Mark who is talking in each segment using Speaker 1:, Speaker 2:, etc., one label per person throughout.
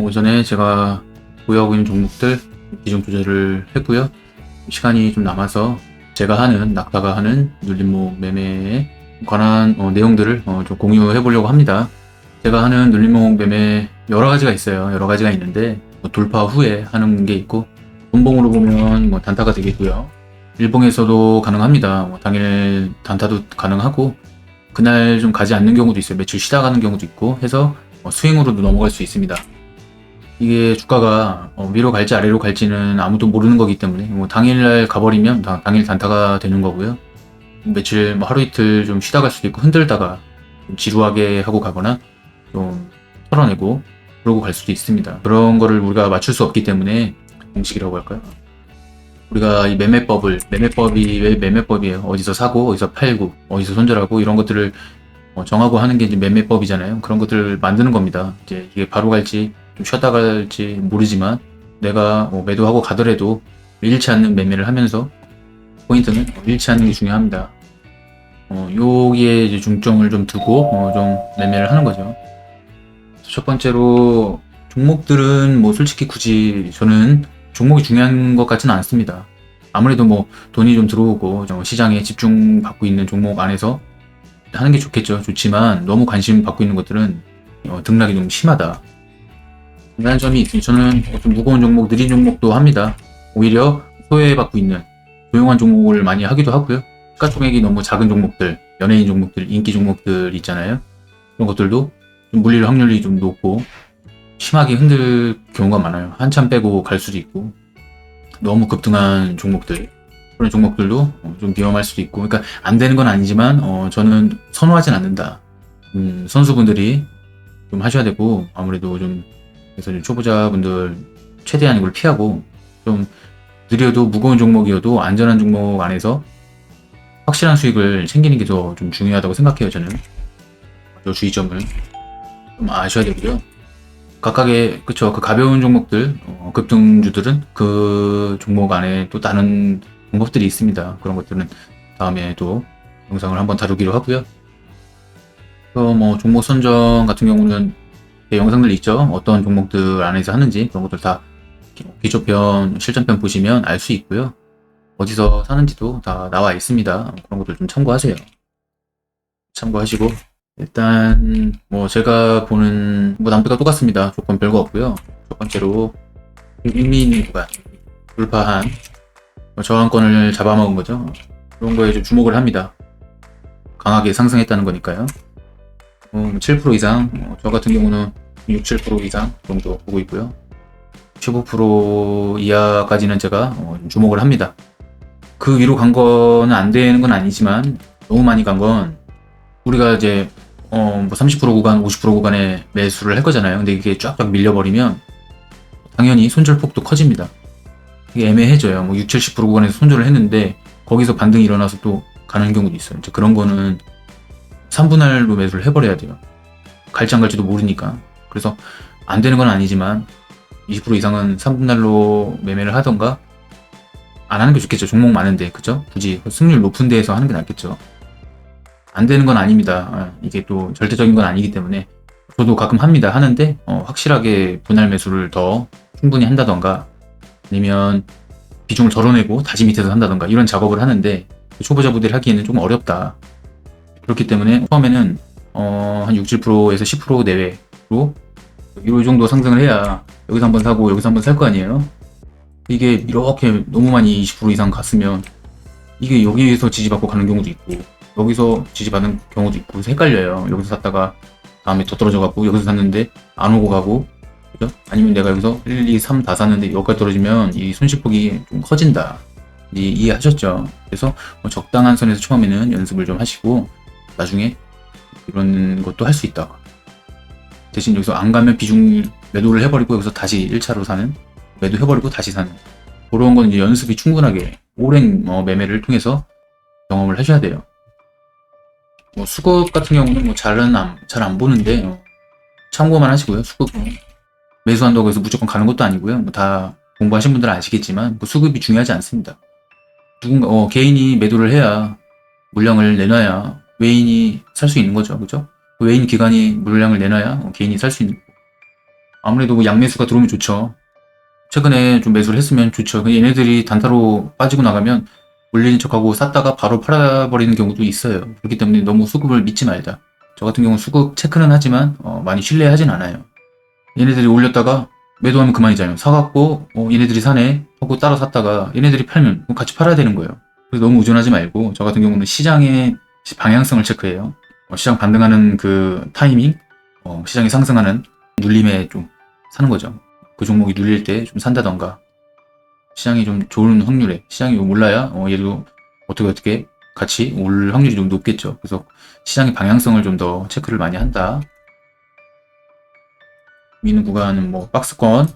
Speaker 1: 오전에 제가 보유하고 있는 종목들 비중 조절을 했고요. 시간이 좀 남아서 제가 하는 낙타가 하는 눌림목 매매에 관한 내용들을 좀 공유해 보려고 합니다. 제가 하는 눌림목 매매 여러 가지가 있어요. 여러 가지가 있는데 돌파 후에 하는 게 있고 돈봉으로 보면 단타가 되겠고요. 일봉에서도 가능합니다. 당일 단타도 가능하고 그날 좀 가지 않는 경우도 있어요. 며칠 쉬다 가는 경우도 있고 해서 스윙으로도 넘어갈 수 있습니다. 이게 주가가 위로 갈지 아래로 갈지는 아무도 모르는 거기 때문에 당일날 가버리면 당일 단타가 되는 거고요. 며칠 하루 이틀 좀 쉬다 갈 수도 있고 흔들다가 좀 지루하게 하고 가거나 좀 털어내고 그러고 갈 수도 있습니다. 그런 거를 우리가 맞출 수 없기 때문에 공식이라고 할까요? 우리가 이 매매법이 왜 매매법이에요? 어디서 사고 어디서 팔고 어디서 손절하고 이런 것들을 정하고 하는 게 이제 매매법이잖아요. 그런 것들을 만드는 겁니다. 이제 이게 바로 갈지 좀 쉬었다 갈지 모르지만 내가 매도하고 가더라도 잃지 않는 매매를 하면서 포인트는 잃지 않는 게 중요합니다. 여기에 이제 중점을 좀 두고 좀 매매를 하는 거죠. 첫 번째로 종목들은 솔직히 굳이 저는 종목이 중요한 것 같지는 않습니다. 아무래도 돈이 좀 들어오고 시장에 집중받고 있는 종목 안에서 하는 게 좋겠죠. 좋지만 너무 관심 받고 있는 것들은 등락이 좀 심하다. 중요한 점이 있으니 저는 좀 무거운 종목, 느린 종목도 합니다. 오히려 소외받고 있는 조용한 종목을 많이 하기도 하고요. 시가총액이 너무 작은 종목들, 연예인 종목들, 인기 종목들 있잖아요. 그런 것들도 좀 물릴 확률이 좀 높고 심하게 흔들 경우가 많아요. 한참 빼고 갈 수도 있고 너무 급등한 종목들 그런 종목들도 좀 위험할 수도 있고 그러니까 안 되는 건 아니지만 저는 선호하진 않는다. 선수분들이 좀 하셔야 되고 아무래도 좀 그래서 좀 초보자분들 최대한 이걸 피하고 좀 느려도 무거운 종목이어도 안전한 종목 안에서 확실한 수익을 챙기는 게 더 좀 중요하다고 생각해요. 저는 저 주의점을 좀 아셔야 되고요. 각각의 그 가벼운 종목들 급등주들은 그 종목 안에 또 다른 방법들이 있습니다. 그런 것들은 다음에 또 영상을 한번 다루기로 하고요. 종목 선정 같은 경우는 영상들 있죠. 어떤 종목들 안에서 하는지 그런 것들 다 기초편, 실전편 보시면 알 수 있고요. 어디서 사는지도 다 나와 있습니다. 그런 것들 좀 참고하세요. 참고하시고 일단 제가 보는 남들과 똑같습니다. 조건 별거 없고요. 첫 번째로 의미 있는 구간 돌파한 저항권을 잡아먹은 거죠. 그런 거에 좀 주목을 합니다. 강하게 상승했다는 거니까요. 7% 이상, 저 같은 경우는 6, 7% 이상 정도 보고 있고요. 15% 이하까지는 제가 주목을 합니다. 그 위로 간 거는 안 되는 건 아니지만 너무 많이 간 건 우리가 이제 30% 구간, 50% 구간에 매수를 할 거잖아요. 근데 이게 쫙쫙 밀려버리면 당연히 손절폭도 커집니다. 이게 애매해져요. 6, 70% 구간에서 손절을 했는데 거기서 반등이 일어나서 또 가는 경우도 있어요. 이제 그런 거는 3분할로 매수를 해버려야 돼요. 갈지 안 갈지도 모르니까. 그래서 안 되는 건 아니지만 20% 이상은 3분할로 매매를 하던가 안 하는 게 좋겠죠. 종목 많은데 그죠? 굳이 승률 높은 데에서 하는 게 낫겠죠. 안 되는 건 아닙니다. 이게 또 절대적인 건 아니기 때문에 저도 가끔 합니다. 하는데 확실하게 분할 매수를 더 충분히 한다던가 아니면 비중을 덜어내고 다시 밑에서 한다던가 이런 작업을 하는데 초보자분들이 하기에는 좀 어렵다. 그렇기 때문에 처음에는 한 6, 7%에서 10% 내외로 이 정도 상승을 해야 여기서 한번 사고 여기서 한번 살 거 아니에요. 이게 이렇게 너무 많이 20% 이상 갔으면 이게 여기에서 지지받고 가는 경우도 있고 여기서 지지받는 경우도 있고 그래서 헷갈려요. 여기서 샀다가 다음에 더 떨어져 갖고 여기서 샀는데 안 오고 가고 그죠? 아니면 내가 여기서 1, 2, 3 다 샀는데 여기까지 떨어지면 이 손실폭이 좀 커진다. 이해하셨죠? 그래서 적당한 선에서 처음에는 연습을 좀 하시고 나중에 이런 것도 할 수 있다. 대신 여기서 안 가면 비중 매도를 해버리고 여기서 다시 1차로 사는 매도 해버리고 다시 사는 그런 건 이제 연습이 충분하게 오랜 매매를 통해서 경험을 하셔야 돼요. 수급 같은 경우는 잘 안 보는데 참고만 하시고요. 수급 매수한다고 해서 무조건 가는 것도 아니고요. 다 공부하신 분들은 아시겠지만 수급이 중요하지 않습니다. 누군가 개인이 매도를 해야 물량을 내놔야 외인이 살 수 있는 거죠. 그죠? 외인 기관이 물량을 내놔야 개인이 살 수 있는 거고 아무래도 뭐 양매수가 들어오면 좋죠. 최근에 좀 매수를 했으면 좋죠. 얘네들이 단타로 빠지고 나가면 올리는 척하고 샀다가 바로 팔아버리는 경우도 있어요. 그렇기 때문에 너무 수급을 믿지 말자. 저 같은 경우는 수급 체크는 하지만 많이 신뢰하진 않아요. 얘네들이 올렸다가 매도하면 그만이잖아요. 사갖고 얘네들이 사네 하고 따라 샀다가 얘네들이 팔면 같이 팔아야 되는 거예요. 그래서 너무 의존하지 말고 저 같은 경우는 시장의 방향성을 체크해요. 시장 반등하는 그 타이밍, 시장이 상승하는 눌림에 좀 사는 거죠. 그 종목이 눌릴 때 좀 산다던가, 시장이 좀 좋은 확률에, 시장이 올라야 얘도 어떻게 같이 올 확률이 좀 높겠죠. 그래서 시장의 방향성을 좀 더 체크를 많이 한다. 미는 구간은 뭐 박스권,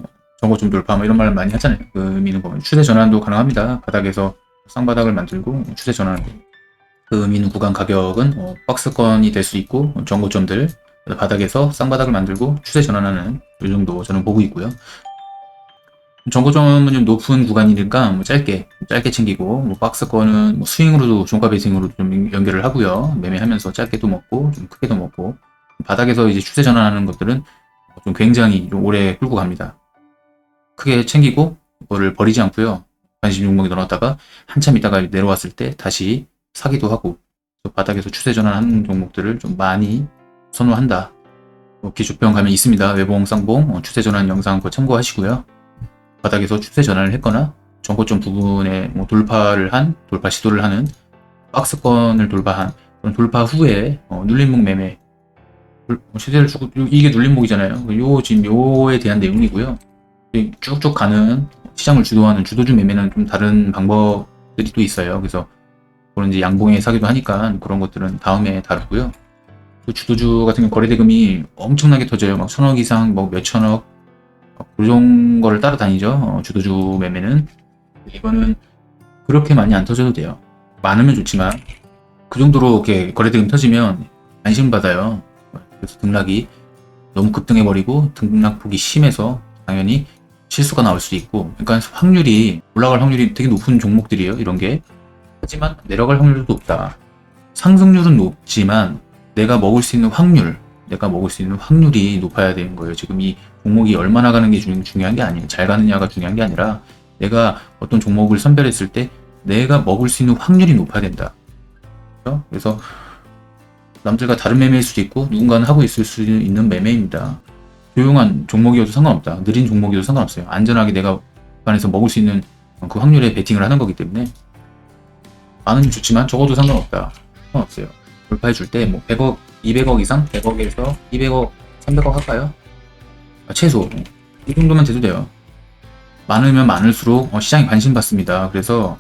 Speaker 1: 정고점 돌파 뭐 이런 말 많이 하잖아요. 그 미는 구간 추세 전환도 가능합니다. 바닥에서 쌍바닥을 만들고 추세 전환. 그 미는 구간 가격은 박스권이 될 수 있고 정고점들 바닥에서 쌍바닥을 만들고 추세 전환하는 이 정도 저는 보고 있고요. 정고점은 좀 높은 구간이니까 뭐 짧게 챙기고, 뭐 박스권은 뭐 스윙으로도 종가 베이징으로도 좀 연결을 하고요. 매매하면서 짧게도 먹고 좀 크게도 먹고, 바닥에서 이제 추세 전환하는 것들은 좀 굉장히 좀 오래 끌고 갑니다. 크게 챙기고 그거를 버리지 않고요. 관심 종목에 넣어놨다가 한참 있다가 내려왔을 때 다시 사기도 하고, 바닥에서 추세 전환하는 종목들을 좀 많이 선호한다. 기주평 가면 있습니다. 외봉, 쌍봉, 추세 전환 영상 그거 참고하시고요. 바닥에서 추세 전환을 했거나 정고점 부분에 뭐 돌파 시도를 하는, 박스권을 돌파한, 돌파 후에 눌림목 매매, 시세를 주고, 이게 눌림목이잖아요. 지금 요에 대한 내용이고요. 쭉쭉 가는 시장을 주도하는 주도주 매매는 좀 다른 방법들이 또 있어요. 그래서 그런 이제 양봉에 사기도 하니까 그런 것들은 다음에 다루고요. 또 주도주 같은 경우 거래대금이 엄청나게 터져요. 막 1000억 이상, 뭐 몇천억, 그런 거를 따라다니죠. 주도주 매매는. 이거는 그렇게 많이 안 터져도 돼요. 많으면 좋지만 그 정도로 이렇게 거래대금 터지면 안심받아요. 그래서 등락이 너무 급등해버리고 등락폭이 심해서 당연히 실수가 나올 수 있고, 그러니까 확률이 올라갈 확률이 되게 높은 종목들이에요. 이런 게. 하지만 내려갈 확률도 높다. 상승률은 높지만 내가 먹을 수 있는 확률이 높아야 되는 거예요. 지금 이 종목이 얼마나 가는 게 중요한 게 아니에요. 잘 가느냐가 중요한 게 아니라 내가 어떤 종목을 선별했을 때 내가 먹을 수 있는 확률이 높아야 된다. 그렇죠? 그래서 남들과 다른 매매일 수도 있고 누군가는 하고 있을 수 있는 매매입니다. 조용한 종목이어도 상관없다. 느린 종목이어도 상관없어요. 안전하게 내가 안에서 먹을 수 있는 그 확률에 베팅을 하는 거기 때문에 많으면 좋지만 적어도 상관없다. 상관없어요. 돌파해 줄 때 뭐 100억, 200억 이상, 100억에서 200억, 300억 할까요? 최소 이 정도만 돼도 돼요. 많으면 많을수록 시장이 관심 받습니다. 그래서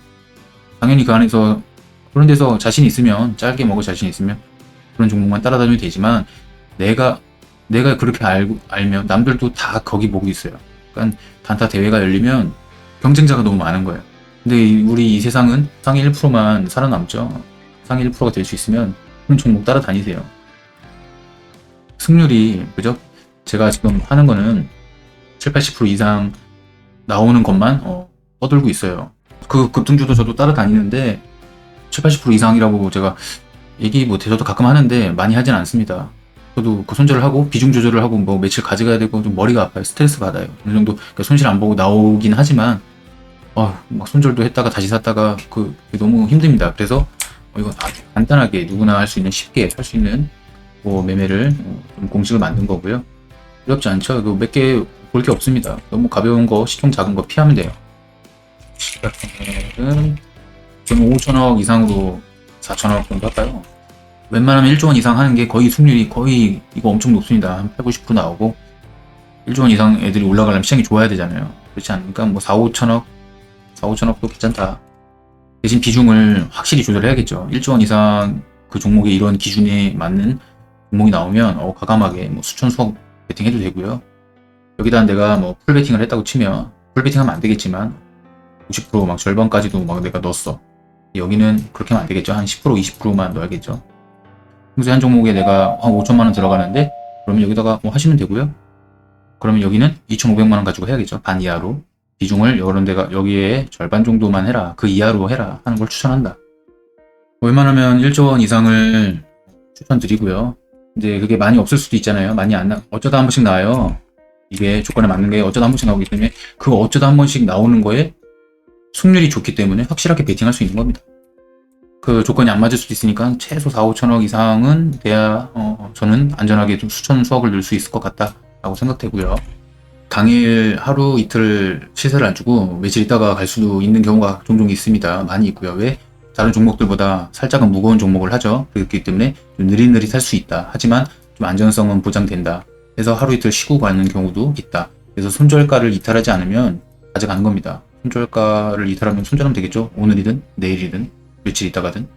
Speaker 1: 당연히 그 안에서 그런 데서 자신 있으면, 짧게 먹을 자신 있으면 그런 종목만 따라다니면 되지만, 내가 그렇게 알면 남들도 다 거기 보고 있어요. 그러니까 단타 대회가 열리면 경쟁자가 너무 많은 거예요. 근데 우리 이 세상은 상위 1%만 살아남죠. 상위 1%가 될 수 있으면 그런 종목 따라다니세요. 승률이, 그죠? 제가 지금 하는 거는 70-80% 이상 나오는 것만 떠들고 있어요. 그 급등주도 저도 따라다니는데 70-80% 이상이라고 제가 얘기 못해. 저도 가끔 하는데 많이 하진 않습니다. 저도 그 손절을 하고 비중 조절을 하고 뭐 며칠 가져가야 되고 좀 머리가 아파요. 스트레스 받아요. 어느 정도 그러니까 손실 안 보고 나오긴 하지만 막 손절도 했다가 다시 샀다가 그게 너무 힘듭니다. 그래서 이거 아주 간단하게 누구나 할 수 있는, 쉽게 할 수 있는 뭐 매매를 좀 공식을 만든 거고요. 어렵지 않죠? 이거 몇 개 볼 게 없습니다. 너무 가벼운 거, 시총 작은 거 피하면 돼요. 저는 5천억 이상으로 4천억 정도 할까요? 웬만하면 1조 원 이상 하는 게 거의 승률이 거의 이거 엄청 높습니다. 한 80-90% 나오고, 1조 원 이상 애들이 올라가려면 시장이 좋아야 되잖아요. 그렇지 않습니까? 뭐 4-5천억도 괜찮다. 대신 비중을 확실히 조절해야겠죠. 1조 원 이상 그 종목에 이런 기준에 맞는 종목이 나오면 과감하게 뭐 수천 수억 베팅 해도 되고요. 여기다 내가 뭐 풀 베팅을 했다고 치면, 풀 베팅하면 안 되겠지만 50% 막 절반까지도 막 내가 넣었어. 여기는 그렇게 하면 안 되겠죠. 한 10% 20%만 넣어야겠죠. 평소에 한 종목에 내가 한 5천만 원 들어가는데 그러면 여기다가 뭐 하시면 되고요. 그러면 여기는 2,500만 원 가지고 해야겠죠. 반 이하로. 비중을 이런 데가 여기에 절반 정도만 해라. 그 이하로 해라 하는 걸 추천한다. 웬만하면 1조 원 이상을 추천드리고요. 근데 그게 많이 없을 수도 있잖아요. 많이 안 어쩌다 한 번씩 나와요. 이게 조건에 맞는 게 어쩌다 한 번씩 나오기 때문에 그 어쩌다 한 번씩 나오는 거에 승률이 좋기 때문에 확실하게 베팅할 수 있는 겁니다. 그 조건이 안 맞을 수도 있으니까 최소 4, 5천억 이상은 돼야 저는 안전하게 좀 수천 수억을 넣을 수 있을 것 같다라고 생각되고요. 당일 하루 이틀 시세를 안 주고 며칠 있다가 갈 수도 있는 경우가 종종 있습니다. 많이 있고요. 왜? 다른 종목들보다 살짝은 무거운 종목을 하죠. 그렇기 때문에 좀 느릿느릿 할 수 있다. 하지만 좀 안전성은 보장된다. 그래서 하루 이틀 쉬고 가는 경우도 있다. 그래서 손절가를 이탈하지 않으면 가져가는 겁니다. 손절가를 이탈하면 손절하면 되겠죠. 오늘이든 내일이든 며칠 있다가든.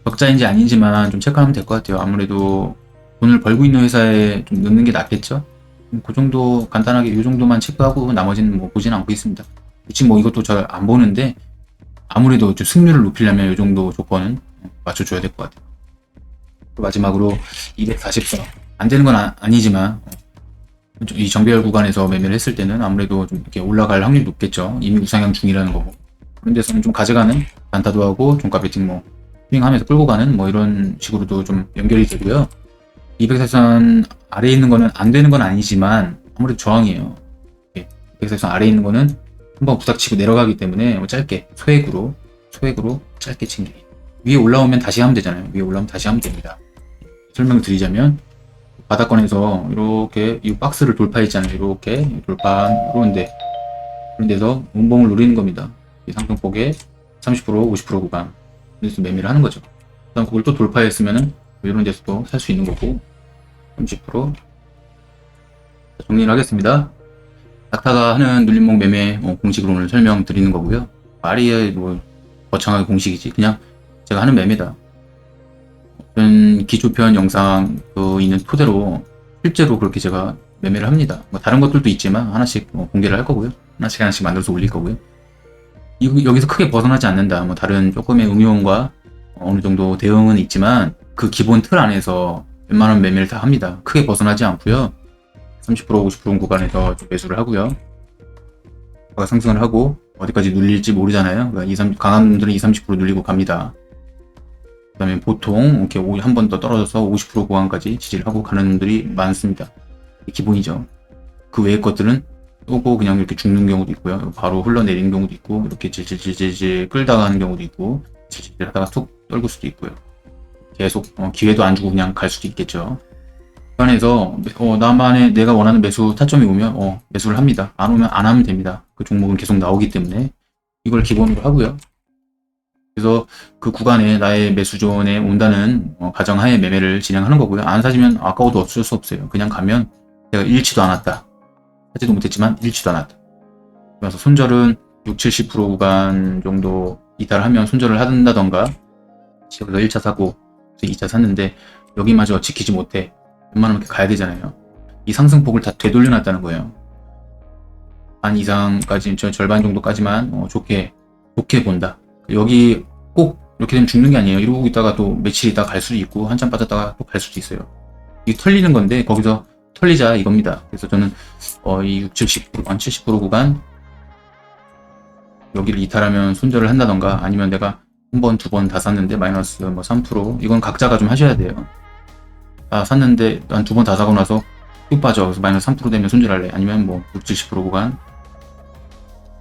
Speaker 1: 적자인지 아닌지만 좀 체크하면 될 것 같아요. 아무래도 돈을 벌고 있는 회사에 좀 넣는 게 낫겠죠. 그 정도 간단하게 이 정도만 체크하고 나머지는 뭐 보지는 않고 있습니다. 지금 뭐 이것도 잘 안 보는데 아무래도 좀 승률을 높이려면 이 정도 조건은 맞춰줘야 될 것 같아요. 마지막으로 244. 안 되는 건 아니지만 이 정배열 구간에서 매매를 했을 때는 아무래도 좀 이렇게 올라갈 확률이 높겠죠. 이미 우상향 중이라는 거고. 그런 데서는 좀 가져가는 단타도 하고 종가 베팅 뭐 스윙하면서 끌고 가는 뭐 이런 식으로도 좀 연결이 되고요. 244선 아래에 있는 거는 안 되는 건 아니지만 아무래도 저항이에요. 244선 아래에 있는 거는 한번 부닥치고 내려가기 때문에 뭐 짧게 소액으로 짧게 챙기기. 위에 올라오면 다시 하면 되잖아요. 위에 올라오면 다시 하면 됩니다. 설명을 드리자면 바닥권에서 이렇게 이 박스를 돌파했잖아요. 이렇게 돌파하는데 그런 데서 운봉을 노리는 겁니다. 이 상승폭의 30% 50% 구간 그래서 매매를 하는 거죠. 그다음 그걸 또 돌파했으면은 이런 데서 또 살 수 있는 거고 30% 정리를 하겠습니다. 낙타가 하는 눌림목 매매 공식으로 오늘 설명드리는 거고요. 말이 뭐 거창하게 공식이지 그냥 제가 하는 매매다. 기초편 영상 있는 토대로 실제로 그렇게 제가 매매를 합니다. 뭐 다른 것들도 있지만 하나씩 공개를 할 거고요. 하나씩 만들어서 올릴 거고요. 여기서 크게 벗어나지 않는다. 뭐 다른 조금의 응용과 어느 정도 대응은 있지만 그 기본 틀 안에서 웬만한 매매를 다 합니다. 크게 벗어나지 않고요. 30% 50% 구간에서 매수를 하고요. 상승을 하고 어디까지 눌릴지 모르잖아요. 그러니까 강한 놈들은 20-30% 눌리고 갑니다. 그 다음에 보통 이렇게 한 번 더 떨어져서 50% 구간까지 지지를 하고 가는 놈들이 많습니다. 기본이죠. 그 외의 것들은 오고 그냥 이렇게 죽는 경우도 있고요. 바로 흘러내리는 경우도 있고 이렇게 질질질질 끌다가 하는 경우도 있고 질질 하다가 툭 떨굴 수도 있고요. 계속 기회도 안 주고 그냥 갈 수도 있겠죠. 그 안에서 나만의 내가 원하는 매수 타점이 오면 매수를 합니다. 안 오면 안 하면 됩니다. 그 종목은 계속 나오기 때문에 이걸 기본으로 하고요. 그래서 그 구간에 나의 매수존에 온다는 가정하에 매매를 진행하는 거고요. 안 사지면 아까워도 어쩔 수 없어요. 그냥 가면 내가 잃지도 않았다. 하지도 못했지만 잃지도 않았다. 그래서 손절은 60-70% 구간 정도 이탈하면 손절을 한다던가 여기서 1차 사고 2차 샀는데 여기마저 지키지 못해. 웬만하면 이렇게 가야 되잖아요. 이 상승폭을 다 되돌려놨다는 거예요. 반 이상까지 절반 정도까지만 좋게 본다. 여기 꼭 이렇게 되면 죽는 게 아니에요. 이러고 있다가 또 며칠 있다가 갈 수도 있고 한참 빠졌다가 또 갈 수도 있어요. 이게 털리는 건데 거기서 털리자 이겁니다. 그래서 저는 이 60-70% 70% 구간 여기를 이탈하면 손절을 한다던가 아니면 내가 한 번, 두 번 다 샀는데 마이너스 뭐 3% 이건 각자가 좀 하셔야 돼요. 샀는데 한 두 번 다 사고 나서 뚝 빠져. 그래서 마이너스 3% 되면 손절할래. 아니면 뭐 60-70% 구간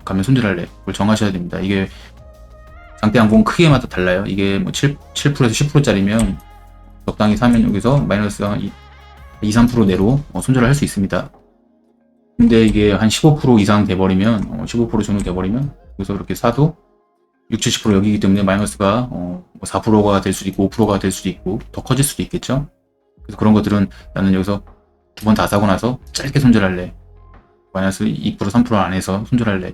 Speaker 1: 가면 손절할래. 그걸 정하셔야 됩니다. 이게 장대 항공 크기마다 달라요. 이게 뭐 7%에서 10%짜리면 적당히 사면 여기서 마이너스 2-3% 내로 손절을 할 수 있습니다. 근데 이게 한 15% 이상 돼버리면 15% 정도 돼버리면 여기서 이렇게 사도 60-70% 여기이기 때문에 마이너스가 4%가 될 수도 있고 5%가 될 수도 있고 더 커질 수도 있겠죠. 그래서 그런 것들은 나는 여기서 두 번 다 사고 나서 짧게 손절할래. 마이너스 2% 3% 안에서 손절할래.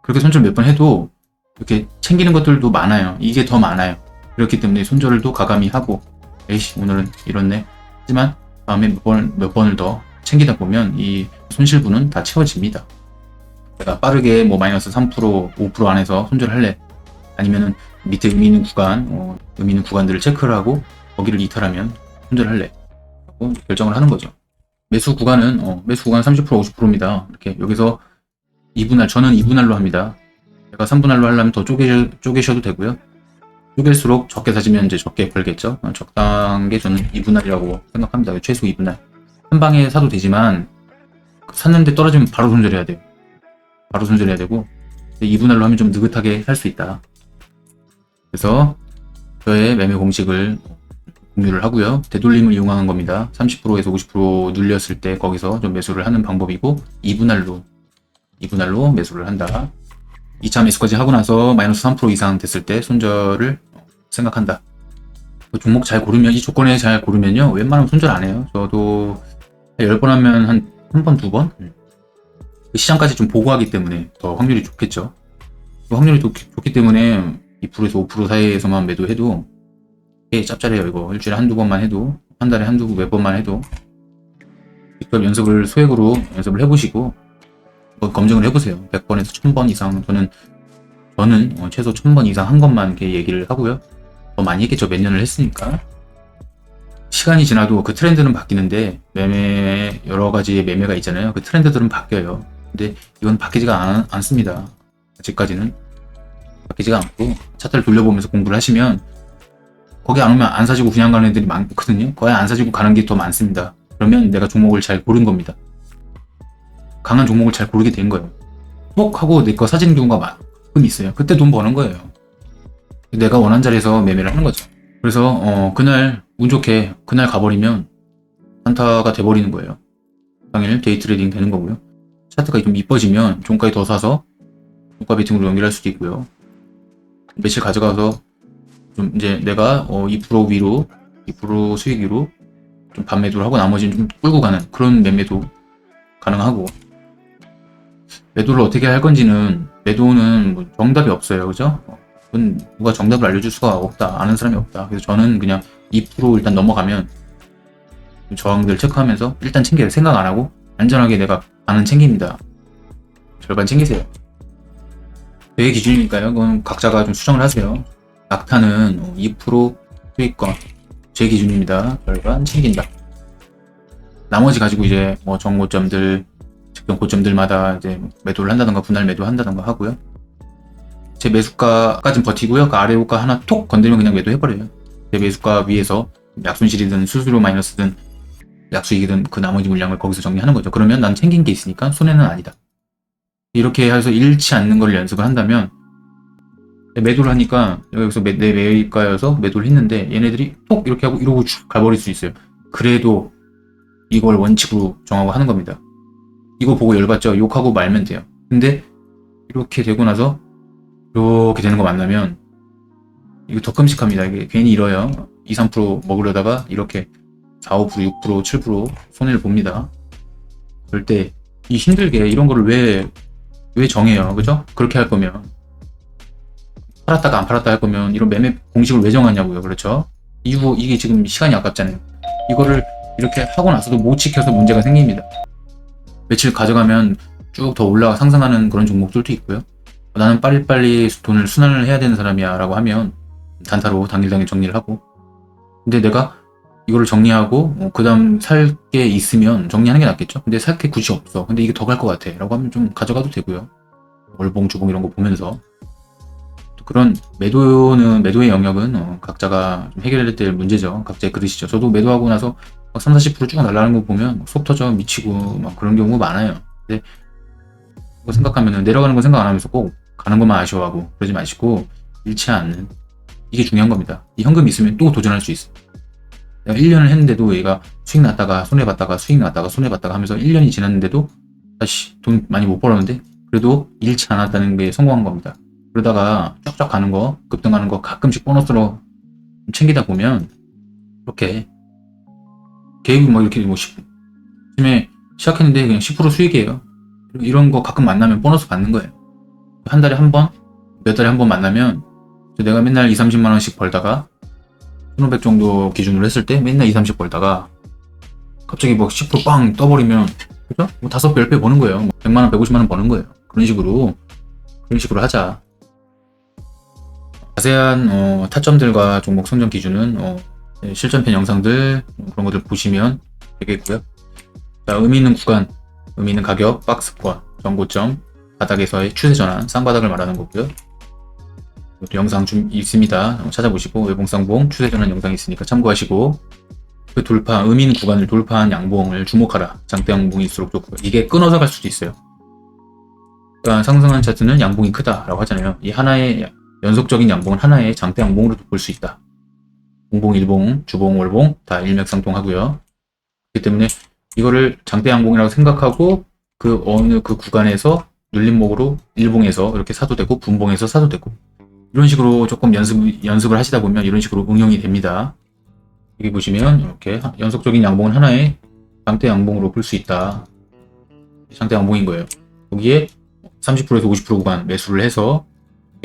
Speaker 1: 그렇게 손절 몇 번 해도 이렇게 챙기는 것들도 많아요. 이게 더 많아요. 그렇기 때문에 손절을 또 가감히 하고 에이씨 오늘은 이렇네. 하지만 다음에 몇 번을 더 챙기다 보면 이 손실분은 다 채워집니다. 내가 빠르게 뭐 마이너스 3% 5% 안에서 손절할래. 아니면은 밑에 의미 있는 구간들을 체크를 하고 거기를 이탈하면 손절할래. 하고 결정을 하는 거죠. 매수 구간은 매수 구간 30% 50%입니다. 이렇게 여기서 2분할 저는 2분할로 합니다. 제가 3분할로 하려면 더 쪼개셔도 되고요. 쪼갤수록 적게 사시면 이제 적게 벌겠죠. 적당한 게 저는 2분할이라고 생각합니다. 최소 2분할. 한 방에 사도 되지만 샀는데 떨어지면 바로 손절해야 돼요. 바로 손절해야 되고 2분할로 하면 좀 느긋하게 할 수 있다. 그래서 저의 매매 공식을 공유를 하고요. 되돌림을 이용하는 겁니다. 30%에서 50% 눌렸을 때 거기서 좀 매수를 하는 방법이고 2분할로 매수를 한다. 2차 매수까지 하고 나서 마이너스 3% 이상 됐을 때 손절을 생각한다. 그 종목 잘 고르면, 이 조건에 잘 고르면요, 웬만하면 손절 안 해요. 저도 10번 하면 한 번, 2번? 그 시장까지 좀 보고 하기 때문에 더 확률이 좋겠죠. 그 확률이 좋기 때문에 2%에서 5% 사이에서만 매도해도 꽤 짭짤해요. 이거 일주일에 한두 번만 해도, 한 달에 몇 번만 해도 직접 연습을 소액으로 연습을 해보시고 검증을 해보세요. 100번에서 1000번 이상. 저는 최소 1000번 이상 한 것만 이렇게 얘기를 하고요. 더 많이 했겠죠. 몇 년을 했으니까. 시간이 지나도 그 트렌드는 바뀌는데, 여러 가지의 매매가 있잖아요. 그 트렌드들은 바뀌어요. 근데 이건 바뀌지가 않습니다. 아직까지는 바뀌지가 않고, 차트를 돌려보면서 공부를 하시면 거기 안 오면 안 사지고 그냥 가는 애들이 많거든요. 거의 안 사지고 가는 게 더 많습니다. 그러면 내가 종목을 잘 고른 겁니다. 강한 종목을 잘 고르게 된 거예요. 톡 하고 내 거 사지는 경우가 가끔 있어요. 그때 돈 버는 거예요. 내가 원하는 자리에서 매매를 하는 거죠. 그래서 그날 운 좋게 그날 가버리면 단타가 돼버리는 거예요. 당일 데이 트레이딩 되는 거고요. 차트가 좀 이뻐지면 종가에 더 사서 종가 베팅으로 연결할 수도 있고요. 며칠 가져가서 좀 이제 내가 2% 위로 2% 수익 위로 좀 반매도를 하고 나머지는 좀 끌고 가는 그런 매매도 가능하고, 매도를 어떻게 할 건지는, 매도는 뭐 정답이 없어요. 그죠? 그건 누가 정답을 알려줄 수가 없다. 아는 사람이 없다. 그래서 저는 그냥 2% 일단 넘어가면 저항들 체크하면서 일단 챙겨요. 생각 안 하고 안전하게 내가 반은 챙깁니다. 절반 챙기세요. 제 기준이니까요. 그건 각자가 좀 수정을 하세요. 낙타는 2% 수익권 제 기준입니다. 절반 챙긴다. 나머지 가지고 이제 뭐 정고점들, 직전 고점들마다 이제 매도를 한다던가 분할 매도 한다던가 하고요. 제 매수가까진 버티고요. 그 아래 호가 하나 톡 건드리면 그냥 매도해버려요. 제 매수가 위에서 약손실이든 수수료 마이너스든 약수익이든 그 나머지 물량을 거기서 정리하는 거죠. 그러면 난 챙긴 게 있으니까 손해는 아니다. 이렇게 해서 잃지 않는 걸 연습을 한다면, 매도를 하니까 여기서 내 매입가여서 매도를 했는데 얘네들이 톡 이렇게 하고 이러고 쭉 가버릴 수 있어요. 그래도 이걸 원칙으로 정하고 하는 겁니다. 이거 보고 열받죠? 욕하고 말면 돼요. 근데 이렇게 되고 나서 이렇게 되는 거 만나면 이거 더 끔찍합니다. 이게 괜히 잃어요. 2, 3% 먹으려다가 이렇게 4, 5%, 6%, 7% 손해를 봅니다. 그럴 때 이 힘들게 이런 거를 왜 정해요? 그죠? 그렇게 할 거면 팔았다가 안 팔았다 할 거면 이런 매매 공식을 왜 정하냐고요. 그렇죠? 이게 지금 시간이 아깝잖아요. 이거를 이렇게 하고 나서도 못 지켜서 문제가 생깁니다. 며칠 가져가면 쭉 더 올라가 상승하는 그런 종목들도 있고요. 나는 빨리빨리 돈을 순환을 해야 되는 사람이야 라고 하면 단타로 당일 정리를 하고, 근데 내가 이거를 정리하고 그 다음 살 게 있으면 정리하는 게 낫겠죠. 근데 살 게 굳이 없어. 근데 이게 더 갈 것 같아 라고 하면 좀 가져가도 되고요. 월봉 주봉 이런 거 보면서. 그런 매도의 영역은 각자가 좀 해결해야 될 문제죠. 각자의 그릇이죠. 저도 매도하고 나서 3, 40%쭉 날아가는 거 보면 속 터져 미치고 막 그런 경우가 많아요. 근데 그거 생각하면은 내려가는 거 생각 안 하면서 꼭 가는 것만 아쉬워하고 그러지 마시고 잃지 않는, 이게 중요한 겁니다. 이 현금이 있으면 또 도전할 수 있어요. 내가 1년을 했는데도 얘가 수익 났다가 손해봤다가 수익 났다가 손해봤다가 하면서 1년이 지났는데도 다시 돈 많이 못 벌었는데 그래도 잃지 않았다는 게 성공한 겁니다. 그러다가 쫙쫙 가는 거, 급등하는 거 가끔씩 보너스로 챙기다 보면 이렇게 계획이 뭐 이렇게 뭐 아침에 시작했는데 그냥 10% 수익이에요. 이런 거 가끔 만나면 보너스 받는 거예요. 한 달에 한 번, 몇 달에 한 번 만나면 내가 맨날 2, 30만 원씩 벌다가 1,500 정도 기준으로 했을 때 맨날 2, 30 벌다가 갑자기 뭐 10%빵 떠버리면, 그죠? 뭐 5, 10배 버는 거예요. 100만 원, 150만 원 버는 거예요. 그런 식으로 하자. 자세한 타점들과 종목 선정 기준은 실전편 영상들 그런 것들 보시면 되겠고요. 자, 의미 있는 구간, 의미 있는 가격, 박스권, 전고점, 바닥에서의 추세 전환, 쌍바닥을 말하는 거고요. 또 영상 좀 있습니다. 찾아보시고 외봉쌍봉 추세 전환 영상이 있으니까 참고하시고, 그 음인 구간을 돌파한 양봉을 주목하라. 장대 양봉일수록 좋고요. 이게 끊어서 갈 수도 있어요. 그러니까 상승한 차트는 양봉이 크다라고 하잖아요. 이 하나의 연속적인 양봉은 하나의 장대 양봉으로 볼 수 있다. 공봉, 일봉, 주봉, 월봉 다 일맥상통하고요. 그렇기 때문에 이거를 장대 양봉이라고 생각하고 그 어느 그 구간에서 눌림목으로 일봉에서 이렇게 사도 되고 분봉에서 사도 되고 이런 식으로 조금 연습을 하시다 보면 이런 식으로 응용이 됩니다. 여기 보시면 이렇게 연속적인 양봉은 하나의 장대 양봉으로 볼 수 있다. 장대 양봉인 거예요. 여기에 30%에서 50% 구간 매수를 해서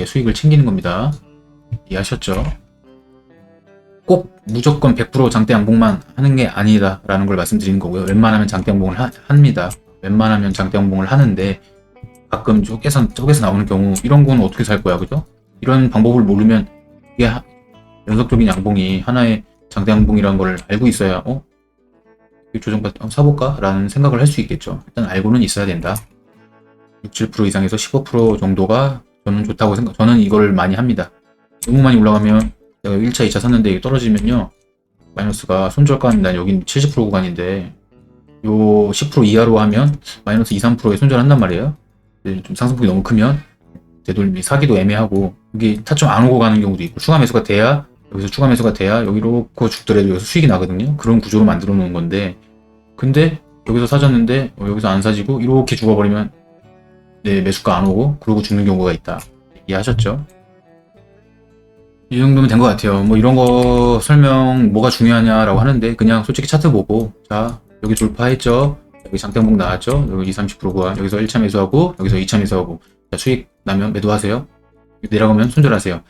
Speaker 1: 수익을 챙기는 겁니다. 이해하셨죠? 꼭 무조건 100% 장대 양봉만 하는 게 아니다 라는 걸 말씀드리는 거고요. 웬만하면 장대 양봉을 합니다. 웬만하면 장대 양봉을 하는데 가끔 쪼개서 나오는 경우 이런 건 어떻게 살 거야, 그죠? 이런 방법을 모르면 이게 연속적인 양봉이 하나의 장대 양봉이라는 걸 알고 있어야 조정받 사볼까? 라는 생각을 할 수 있겠죠. 일단 알고는 있어야 된다. 6, 7% 이상에서 15% 정도가 저는 좋다고 저는 이걸 많이 합니다. 너무 많이 올라가면 내가 1차, 2차 샀는데 이게 떨어지면요. 마이너스가 손절가는 난 여긴 70% 구간인데 요 10% 이하로 하면 마이너스 2, 3%에 손절한단 말이에요. 좀 상승폭이 너무 크면 되돌림이 사기도 애매하고 여기 타점 안 오고 가는 경우도 있고 추가 매수가 돼야 여기서 추가 매수가 돼야 여기로 죽더라도 여기서 수익이 나거든요. 그런 구조로 만들어 놓은 건데 근데 여기서 사졌는데 여기서 안 사지고 이렇게 죽어버리면 네, 매수가 안 오고 그러고 죽는 경우가 있다. 이해하셨죠? 이 정도면 된 것 같아요. 뭐 이런 거 설명 뭐가 중요하냐라고 하는데 그냥 솔직히 차트 보고 자 여기 돌파했죠. 여기 장대양봉 나왔죠. 여기 20, 30%가 여기서 1차 매수하고 여기서 2차 매수하고 자, 수익 나면 매도하세요. 내려가면 손절하세요.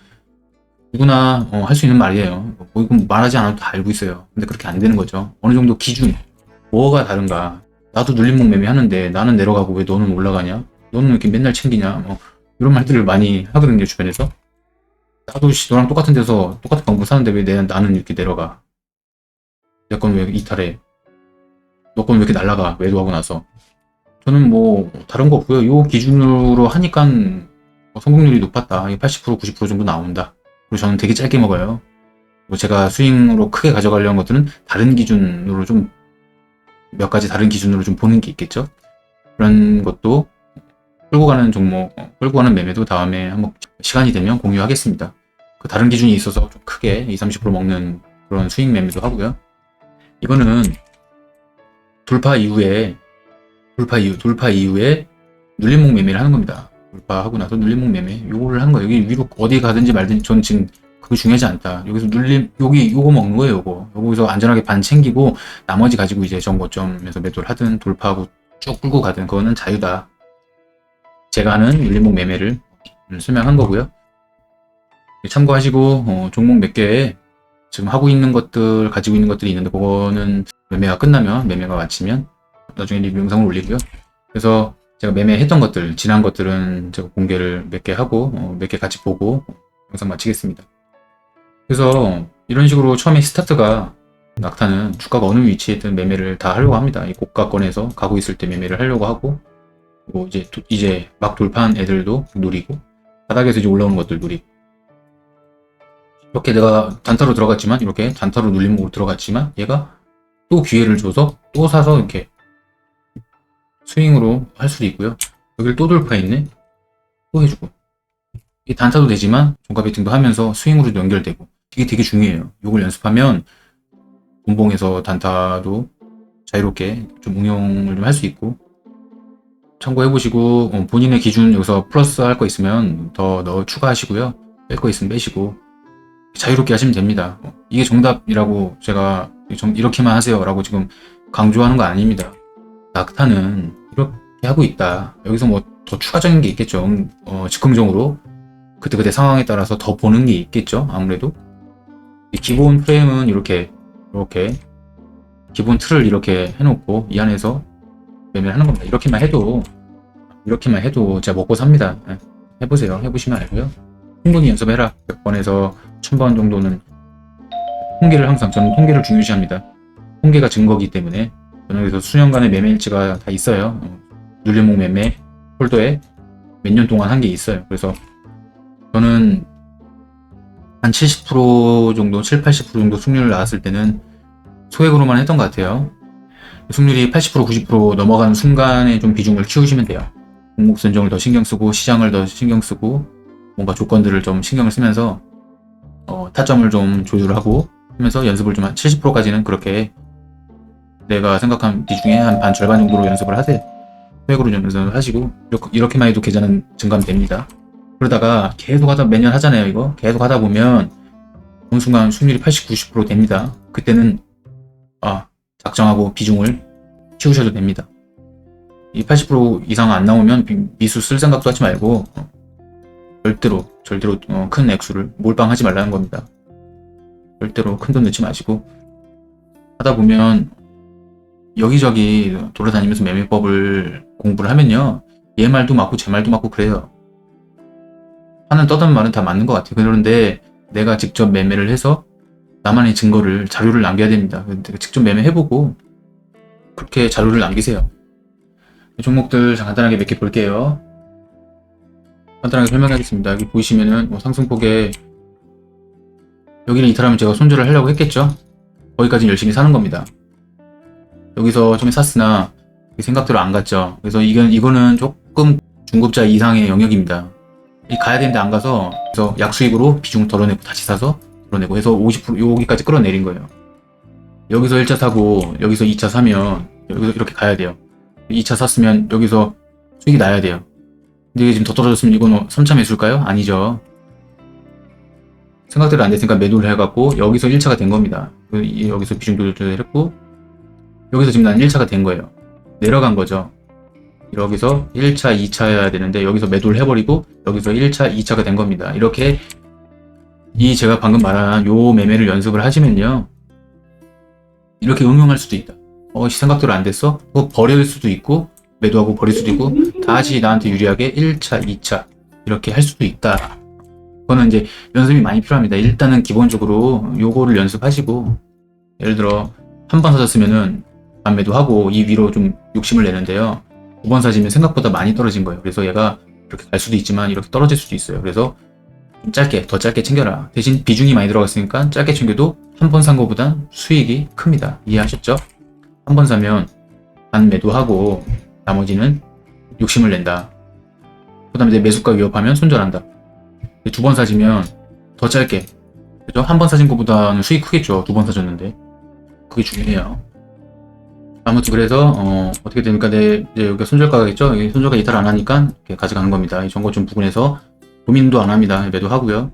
Speaker 1: 누구나 할 수 있는 말이에요. 뭐 이건 말하지 않아도 다 알고 있어요. 근데 그렇게 안 되는 거죠. 어느 정도 기준 뭐가 다른가. 나도 눌림목 매매 하는데 나는 내려가고 왜 너는 올라가냐. 너는 이렇게 맨날 챙기냐. 이런 말들을 많이 하거든요. 주변에서. 나도 너랑 똑같은 데서 똑같은 방법 사는데 왜 나는 이렇게 내려가. 내 건 왜 이탈해. 너 건 왜 이렇게 날라가. 매도하고 나서. 저는 뭐 다른 거 없고요. 요 기준으로 하니까 성공률이 높았다. 80% 90% 정도 나온다. 그리고 저는 되게 짧게 먹어요. 그리고 제가 스윙으로 크게 가져가려는 것들은 다른 기준으로 좀 몇 가지 다른 기준으로 좀 보는 게 있겠죠. 그런 것도 끌고 가는 종목, 끌고 가는 매매도 다음에 한번 시간이 되면 공유하겠습니다. 그 다른 기준이 있어서 좀 크게 20, 30% 먹는 그런 수익 매매도 하고요. 이거는 돌파 이후에 눌림목 매매를 하는 겁니다. 돌파하고 나서 눌림목 매매 요거를 하는 거예요. 여기 위로 어디 가든지 말든지 저는 지금 그거 중요하지 않다. 여기서 요거 먹는 거예요. 여기서 안전하게 반 챙기고 나머지 가지고 이제 정고점에서 매도를 하든 돌파하고 쭉 끌고 가든 그거는 자유다. 제가 하는 눌림목 매매를 설명한 거고요. 참고하시고 종목 몇 개 지금 하고 있는 것들 가지고 있는 것들이 있는데 그거는 매매가 끝나면 매매가 마치면 나중에 리뷰 영상을 올리고요. 그래서 제가 매매했던 것들 지난 것들은 제가 공개를 몇 개 하고 몇 개 같이 보고 영상 마치겠습니다. 그래서 이런 식으로 처음에 스타트가 낙타는 주가가 어느 위치에 있든 매매를 다 하려고 합니다. 이 고가권에서 가고 있을 때 매매를 하려고 하고 그리고 이제 막 돌파한 애들도 노리고 바닥에서 이제 올라오는 것들 노리고 이렇게 내가 단타로 들어갔지만 이렇게 단타로 눌림목으로 들어갔지만 얘가 또 기회를 줘서 또 사서 이렇게 스윙으로 할 수도 있고요. 여기를 또 돌파했네. 또 해주고 이 단타도 되지만 종가 베팅도 하면서 스윙으로도 연결되고 이게 되게 중요해요. 이걸 연습하면 분봉에서 단타도 자유롭게 좀 응용을 좀 할 수 있고 참고해보시고 본인의 기준 여기서 플러스 할 거 있으면 더 추가하시고요. 뺄 거 있으면 빼시고 자유롭게 하시면 됩니다. 이게 정답이라고 제가 이렇게만 하세요 라고 지금 강조하는 거 아닙니다. 낙타는 이렇게 하고 있다. 여기서 뭐 더 추가적인 게 있겠죠. 즉흥적으로 그때그때 상황에 따라서 더 보는 게 있겠죠. 아무래도 기본 프레임은 이렇게 기본 틀을 이렇게 해놓고 이 안에서 매매를 하는 겁니다. 이렇게만 해도 제가 먹고 삽니다. 해보세요. 해보시면 알고요. 충분히 연습해라. 100번에서 1000번 정도는 저는 통계를 중요시합니다. 통계가 증거이기 때문에 저는 그래서 수년간의 매매 일지가 다 있어요. 눌림목 매매 폴더에 몇 년 동안 한 게 있어요. 그래서 저는 한 70% 정도, 70, 80% 정도 승률을 나왔을 때는 소액으로만 했던 것 같아요. 승률이 80% 90% 넘어가는 순간에 좀 비중을 키우시면 돼요. 종목 선정을 더 신경 쓰고 시장을 더 신경 쓰고 뭔가 조건들을 좀 신경을 쓰면서 타점을 좀 조율하고 하면서 연습을 좀 한 70%까지는 그렇게 내가 생각한 비중에 한 반 절반 정도로 연습을 하세요. 소액으로 연습을 하시고 이렇게만 해도 계좌는 증감됩니다. 그러다가 계속 하다 매년 하잖아요. 이거 계속 하다 보면 어느 순간 수익률이 80, 90% 됩니다. 그때는 작정하고 비중을 키우셔도 됩니다. 이 80% 이상 안 나오면 미수 쓸 생각도 하지 말고 절대로 큰 액수를 몰빵하지 말라는 겁니다. 절대로 큰 돈 넣지 마시고 하다 보면 여기저기 돌아다니면서 매매법을 공부를 하면요, 얘 말도 맞고 제 말도 맞고 그래요. 하는 떠드는 말은 다 맞는 것 같아요. 그런데 내가 직접 매매를 해서 나만의 증거를, 자료를 남겨야 됩니다. 직접 매매해보고 그렇게 자료를 남기세요. 종목들 간단하게 몇 개 볼게요. 간단하게 설명하겠습니다. 여기 보시면은 상승폭에 여기를 이탈하면 제가 손절을 하려고 했겠죠. 거기까지는 열심히 사는 겁니다. 여기서 좀 샀으나 생각대로 안 갔죠. 그래서 이거는 조금 중급자 이상의 영역입니다. 가야 되는데 안 가서, 그래서 약수익으로 비중 덜어내고 다시 사서 덜어내고 해서 50% 여기까지 끌어내린 거예요. 여기서 1차 사고 여기서 2차 사면 여기서 이렇게 가야 돼요. 2차 샀으면 여기서 수익이 나야 돼요. 근데 이게 지금 더 떨어졌으면 이건 3차 매수일까요? 아니죠. 생각대로 안 됐으니까 매도를 해갖고 여기서 1차가 된 겁니다. 여기서 비중 조절했고 여기서 지금 난 1차가 된 거예요. 내려간 거죠. 여기서 1차, 2차여야 되는데 여기서 매도를 해버리고 여기서 1차, 2차가 된 겁니다. 이렇게 제가 방금 말한 요 매매를 연습을 하시면요, 이렇게 응용할 수도 있다. 생각대로 안 됐어? 버릴 수도 있고 매도하고 버릴 수도 있고 다시 나한테 유리하게 1차, 2차 이렇게 할 수도 있다. 그거는 이제 연습이 많이 필요합니다. 일단은 기본적으로 요거를 연습하시고, 예를 들어 한 번 사셨으면은 매도하고 이 위로 좀 욕심을 내는데요, 2번 사시면 생각보다 많이 떨어진 거예요. 그래서 얘가 이렇게 갈 수도 있지만 이렇게 떨어질 수도 있어요. 그래서 좀 더 짧게 챙겨라. 대신 비중이 많이 들어갔으니까 짧게 챙겨도 한 번 산 거보다 수익이 큽니다. 이해하셨죠? 한 번 사면 반 매도하고 나머지는 욕심을 낸다. 그 다음에 내 매수가 위협하면 손절한다. 2번 사시면 더 짧게, 그죠? 한 번 사신 것보다는 수익 크겠죠. 2번 사셨는데. 그게 중요해요. 아무튼 그래서 어떻게 되니까 이제 여기가 손절가겠죠. 손절가 이탈 안 하니까 이렇게 가져가는 겁니다. 이 정거점 부근에서 고민도 안 합니다. 매도하고요.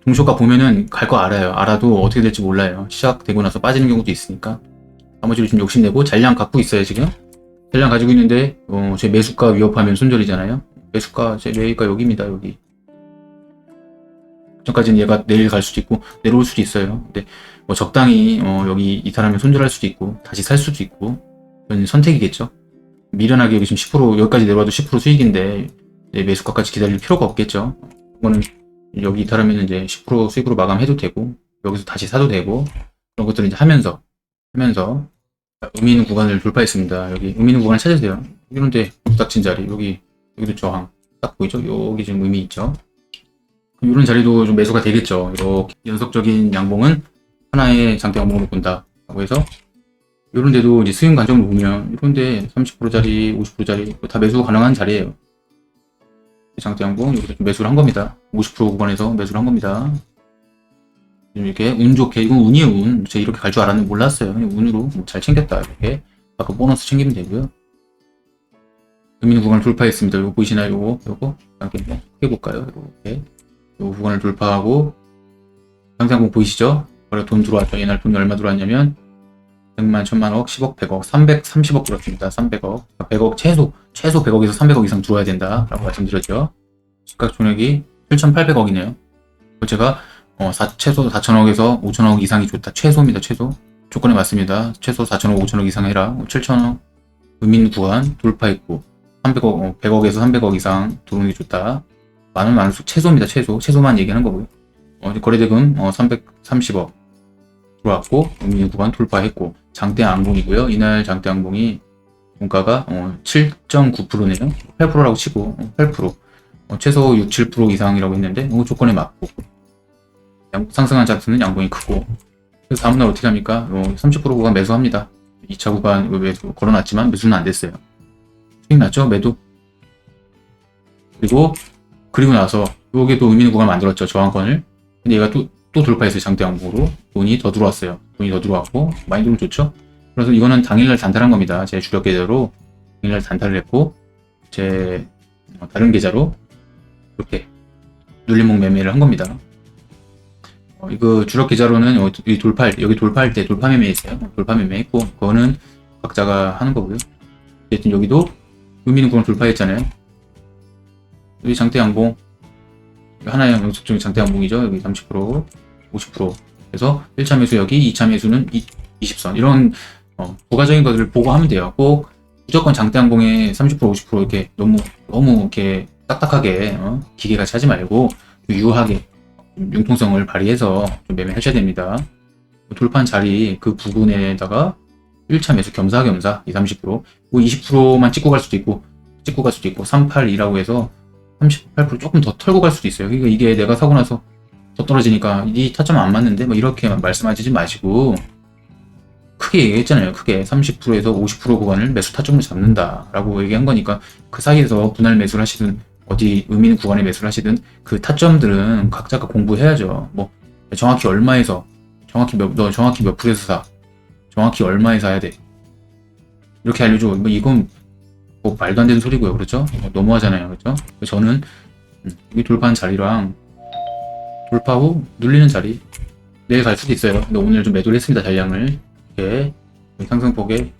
Speaker 1: 동시효과 보면은 갈 거 알아요. 알아도 어떻게 될지 몰라요. 시작되고 나서 빠지는 경우도 있으니까. 나머지로 지금 욕심내고 잔량 갖고 있어요. 지금 잔량 가지고 있는데 제 매수가 위협하면 손절이잖아요. 제 매입가 여기입니다. 여기 전까지는 얘가 내일 갈 수도 있고 내려올 수도 있어요. 근데 적당히 여기 이탈하면 손절할 수도 있고 다시 살 수도 있고, 그건 선택이겠죠. 미련하게 여기 지금 10% 여기까지 내려와도 10% 수익인데 매수가까지 기다릴 필요가 없겠죠. 이거는 여기 이탈하면 이제 10% 수익으로 마감해도 되고 여기서 다시 사도 되고, 그런 것들을 이제 하면서 의미 있는 구간을 돌파했습니다. 여기 의미 있는 구간을 찾으세요. 이런데 부닥친 자리, 여기도 저항 딱 보이죠? 여기 지금 의미 있죠. 이런 자리도 좀 매수가 되겠죠. 이렇게 연속적인 양봉은 하나의 장대 양봉으로 본다 라고 해서, 이런 데도 이제 수익 관점으로 보면 이런데 30%짜리 50%짜리 다 매수 가능한 자리예요. 장대 양봉 여기서 좀 매수를 한 겁니다. 50% 구간에서 매수를 한 겁니다. 이렇게 운 좋게, 이건 운이에요. 운. 제가 이렇게 갈 줄 알았는데 몰랐어요. 운으로 잘 챙겼다. 이렇게 아까 보너스 챙기면 되고요. 의미 있는 구간을 돌파했습니다. 이거 보이시나요? 요거 이렇게 해볼까요? 이렇게 요 구간을 돌파하고 상상공 보이시죠? 그래, 돈 들어왔죠. 옛날 돈이 얼마 들어왔냐면 100만, 1000만억, 10억, 100억, 330억 들었습니다. 300억. 100억 최소 100억에서 300억 이상 들어와야 된다 라고 말씀드렸죠. 시가총액이 7,800억이네요. 제가 최소 4천억에서 5천억 이상이 좋다. 최소입니다. 최소. 조건에 맞습니다. 최소 4천억, 5천억 이상 해라. 7천억 의미 있는 구간 돌파했고 300억, 100억에서 300억 이상 들어오는 게 좋다. 많은 수 최소입니다. 최소만 얘기하는 거고요. 거래대금 330억 들어왔고 의미 있는 구간 돌파했고 장대 양봉이고요. 이날 장대 양봉이 원가가 7.9%네요. 8%라고 치고 8%. 최소 6, 7% 이상이라고 했는데 조건에 맞고, 상승한 차트는 양봉이 크고 그래서 다음날 어떻게 합니까? 30% 구간 매수합니다. 2차 구간 매수 걸어놨지만 매수는 안 됐어요. 수익 났죠? 매도. 그리고 나서 요게 또 의미 있는 구간 만들었죠. 저항권을. 근데 얘가 또 돌파했어요. 장대 양봉으로. 돈이 더 들어왔어요. 돈이 더 들어왔고 마인드는 좋죠. 그래서 이거는 당일날 단타한 겁니다. 제 주력 계좌로 당일날 단타를 했고 제 다른 계좌로 이렇게 눌림목 매매를 한 겁니다. 이거 주력 계좌로는 여기 돌파할 때 돌파 매매했어요. 돌파 매매했고 그거는 각자가 하는 거고요. 어쨌든 여기도 의미 있는 구간 돌파했잖아요. 여기 장대 양봉 하나의 영속적인 장대 양봉이죠. 여기 30%, 50%. 그래서 1차 매수 여기, 2차 매수는 20선. 이런 부가적인 것들을 보고 하면 돼요. 꼭 무조건 장대 양봉에 30%, 50% 이렇게 너무 이렇게 딱딱하게 기계같이 하지 말고 유하게 융통성을 발휘해서 좀 매매하셔야 됩니다. 돌파한 자리 그 부분에다가 1차 매수 겸사겸사 20, 30%, 20%만 찍고 갈 수도 있고 382라고 해서 38% 조금 더 털고 갈 수도 있어요. 그러니까 이게 내가 사고 나서 더 떨어지니까 이 타점 안 맞는데 뭐 이렇게 말씀하시지 마시고 크게 얘기했잖아요. 크게 30%에서 50% 구간을 매수 타점을 잡는다 라고 얘기한 거니까 그 사이에서 분할 매수를 하시든 어디 의미 있는 구간에 매수를 하시든 그 타점들은 각자가 공부해야죠. 뭐 정확히 얼마에서 너 정확히 몇 프로에서 사, 정확히 얼마에 사야 돼 이렇게 알려줘. 뭐 이건 뭐 말도 안 되는 소리고요. 그렇죠? 너무하잖아요. 그렇죠? 저는 여기 돌파한 자리랑 돌파 후 눌리는 자리 내일 갈 수도 있어요. 근데 오늘 좀 매도를 했습니다. 잔량을 이렇게 상승폭에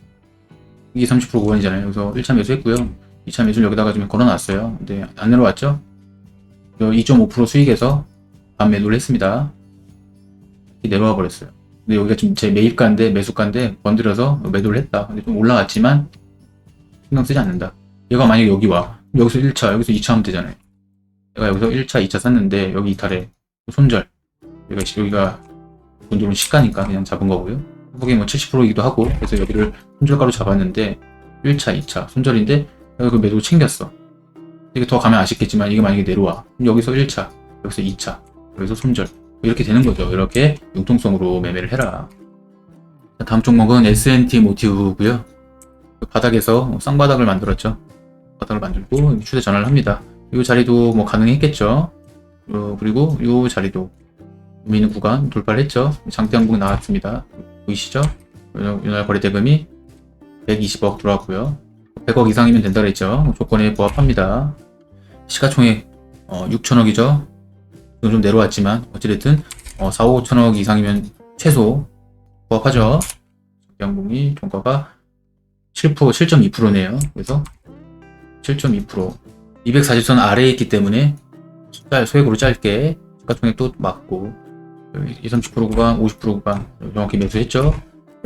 Speaker 1: 이게 30% 구간이잖아요. 그래서 1차 매수했고요. 2차 매수를 여기다가 좀 걸어놨어요. 근데 안 내려왔죠? 2.5% 수익에서 반 매도를 했습니다. 내려와 버렸어요. 근데 여기가 좀 제 매입가인데 매수가인데 건드려서 매도를 했다. 근데 좀 올라왔지만 신경 쓰지 않는다. 얘가 만약에 여기 와. 여기서 1차, 여기서 2차 하면 되잖아요. 내가 여기서 1차, 2차 샀는데 여기 이탈해. 손절. 여기가 돈 들어온 시가니까 그냥 잡은 거고요. 후폭이 뭐 70%이기도 하고 그래서 여기를 손절가로 잡았는데 1차, 2차 손절인데 여기 그 매도 챙겼어. 이게 더 가면 아쉽겠지만 이게 만약에 내려와. 그럼 여기서 1차, 여기서 2차, 여기서 손절. 이렇게 되는 거죠. 이렇게 융통성으로 매매를 해라. 다음 종목은 S&T 모티브고요. 바닥에서 쌍바닥을 만들었죠. 바닥을 만들고 추세 전환을 합니다. 이 자리도 뭐 가능했겠죠. 그리고 이 자리도 의미 있는 구간 돌파를 했죠. 장대 양봉 나왔습니다. 보이시죠? 연말 거래 대금이 120억 들어왔고요. 100억 이상이면 된다 그랬죠. 조건에 부합합니다. 시가총액 6천억이죠. 좀 내려왔지만 어찌됐든 4, 5천억 이상이면 최소 부합하죠. 양봉이 종가가 7.2%네요. 그래서 7.2% 240선 아래에 있기 때문에 소액으로 짧게 시가총액도 맞고 20, 30% 구간, 50% 구간 정확히 매수했죠.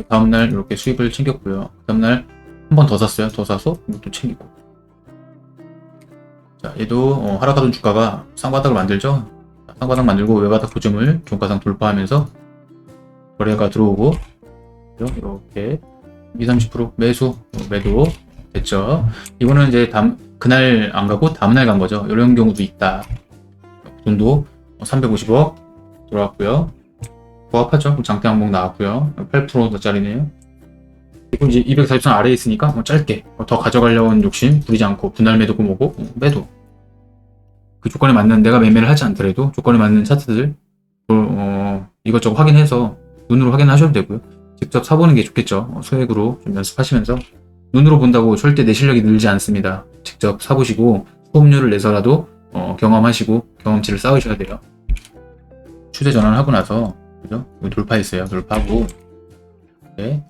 Speaker 1: 다음날 이렇게 수입을 챙겼고요. 다음날 한 번 더 샀어요. 더 사서 이것도 챙기고. 자, 얘도 하락하던 주가가 쌍바닥을 만들죠. 쌍바닥 만들고 외바닥 고점을 종가상 돌파하면서 거래가 들어오고 이렇게 20, 30% 매도 됐죠. 이거는 이제 그날 안 가고 다음날 간 거죠. 이런 경우도 있다. 돈도 350억 들어왔고요. 부합하죠. 장대 항목 나왔고요. 8%짜리네요. 그리고 이제 240선 아래에 있으니까 짧게 더 가져가려는 욕심 부리지 않고 분할 매도고 뭐고 매도. 그 조건에 맞는 내가 매매를 하지 않더라도 조건에 맞는 차트들 이것저것 확인해서 눈으로 확인하셔도 되고요. 직접 사보는 게 좋겠죠. 소액으로 좀 연습하시면서 눈으로 본다고 절대 내 실력이 늘지 않습니다. 직접 사보시고 수업료를 내서라도 경험하시고 경험치를 쌓으셔야 돼요. 추세 전환을 하고 나서 그죠? 돌파했어요. 돌파하고 네.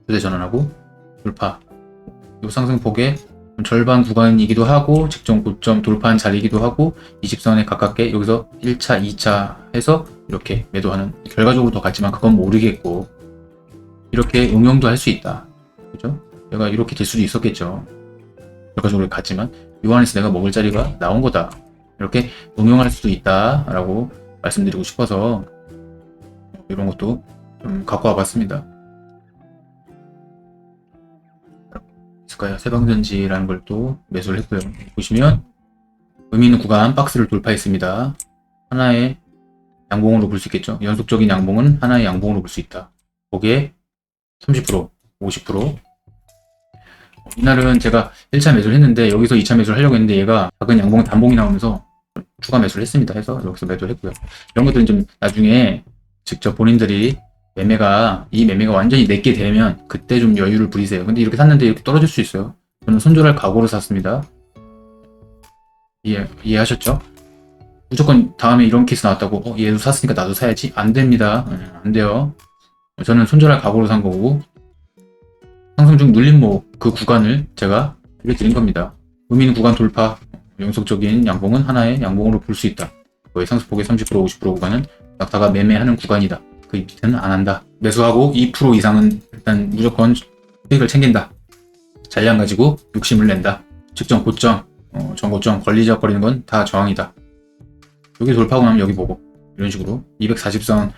Speaker 1: 추세 전환하고 돌파. 이 상승폭의 절반 구간이기도 하고 직전 고점 돌파한 자리이기도 하고 20선에 가깝게 여기서 1차, 2차 해서 이렇게 매도하는 결과적으로 더 같지만 그건 모르겠고 이렇게 응용도 할 수 있다. 그죠? 내가 이렇게 될 수도 있었겠죠. 결과적으로 같지만 이 안에서 내가 먹을 자리가 나온 거다. 이렇게 응용할 수도 있다 라고 말씀드리고 싶어서 이런 것도 좀 갖고 와봤습니다. 있을까요? 세방전지라는 걸 또 매수를 했고요. 보시면 의미 있는 구간 박스를 돌파했습니다. 하나의 양봉으로 볼 수 있겠죠. 연속적인 양봉은 하나의 양봉으로 볼 수 있다. 거기에 30%, 50%. 이날은 제가 1차 매수를 했는데 여기서 2차 매수를 하려고 했는데 얘가 작은 양봉 단봉이 나오면서 추가 매수를 했습니다. 해서 여기서 매도를 했고요. 이런 것들은 좀 나중에 직접 본인들이 이 매매가 완전히 내게 되면 그때 좀 여유를 부리세요. 근데 이렇게 샀는데 이렇게 떨어질 수 있어요. 저는 손절할 각오로 샀습니다. 이해하셨죠? 무조건 다음에 이런 케이스 나왔다고 얘도 샀으니까 나도 사야지? 안 됩니다. 안 돼요. 저는 손절할 각오로 산 거고 상승 중 눌림목 그 구간을 제가 알려드린 겁니다. 의미 있는 구간 돌파, 연속적인 양봉은 하나의 양봉으로 볼 수 있다. 거의 상승폭의 30%, 50% 구간은 낙타가 매매하는 구간이다. 그 밑에는 안 한다. 매수하고 2% 이상은 일단 무조건 수익을 챙긴다. 잔량 가지고 욕심을 낸다. 직전 고점, 전고점 걸리적거리는 건 다 저항이다. 여기 돌파하고 나면 여기 보고 이런 식으로 240선